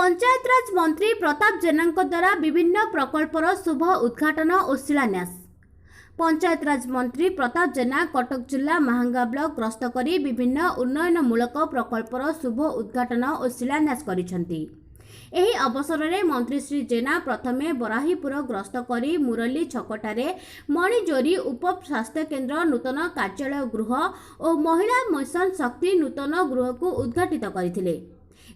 पंचायतराज मंत्री प्रताप जेना द्वारा विभिन्न प्रकल्पर शुभ उद्घाटन और शिलान्यास। पंचायतराज मंत्री प्रताप जेना कटक जिला महांगा ब्लॉक गस्त करी विभिन्न उन्नयनमूलक प्रकल्पर शुभ उद्घाटन और शिलान्यास करिसेंती। एही अवसर में मंत्री श्री जेना प्रथमे बराहीपुर गस्त करी मुरली छकटारे मणिजोरी उप स्वास्थ्य केन्द्र नूतन कार्यालय गृह और महिला मिशन शक्ति नूतन गृह को उद्घाटित करथिले।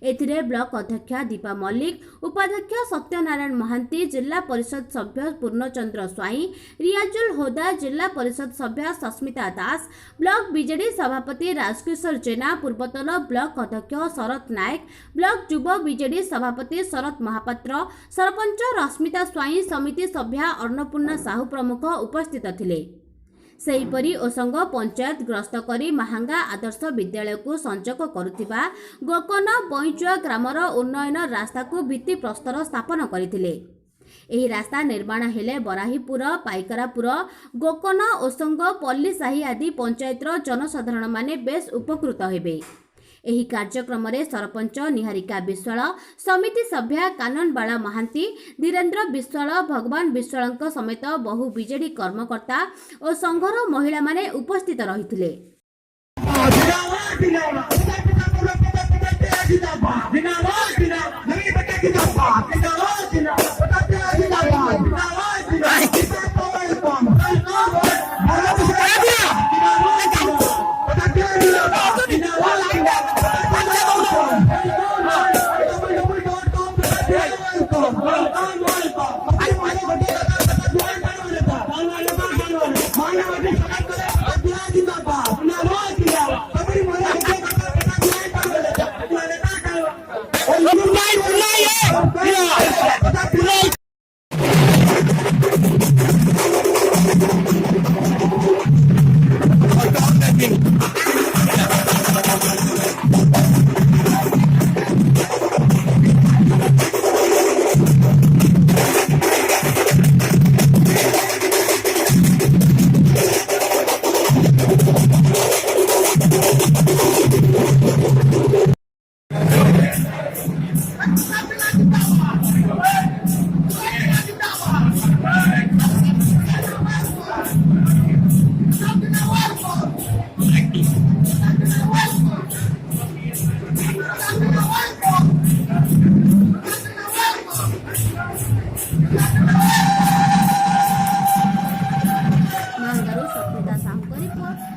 एथिरे ब्लॉक अध्यक्षा दीपा मल्लिक, उपाध्यक्ष सत्यनारायण महांती, जिला परिषद सभ्य पूर्णचंद्र स्वाई, रियाजुल होदा, जिला परिषद सभ्य सस्मिता दास, ब्लॉक बीजेडी सभापति राजकिशोर जेना, पूर्वतन ब्लॉक अध्यक्ष शरत नायक, ब्लॉक युव बीजेडी सभापति शरत महापात्र, सरपंच रश्मिता स्वाई, समिति सभ्या अन्नपूर्णा साहू प्रमुख उपस्थित थिले। सेहीपरि ओसंग पंचायत ग्रस्त करी महांगा आदर्श विद्यालय को संजोग करुथिबा गोकन बईचुआ ग्रामर उन्नयन रास्ता को भित्ति प्रस्तर स्थापन करथिले। एही रास्ता निर्माण हेले बराहीपुर, पाइकरापुर, गोकन, ओसंग, पल्ली साही आदि पंचायतर जनसाधारण माने बेस उपकृत हेबे। एही कार्यक्रम में सरपंच निहारिका विश्वाल, समिति सभ्या काननबाला महांती, धीरेन्द्र विश्वाल, भगवान विश्वाल समेत बहु बीजेडी कर्मकर्ता और संघर महिला माने उपस्थित रहिथिले। Manggaru Sapita Samko Report.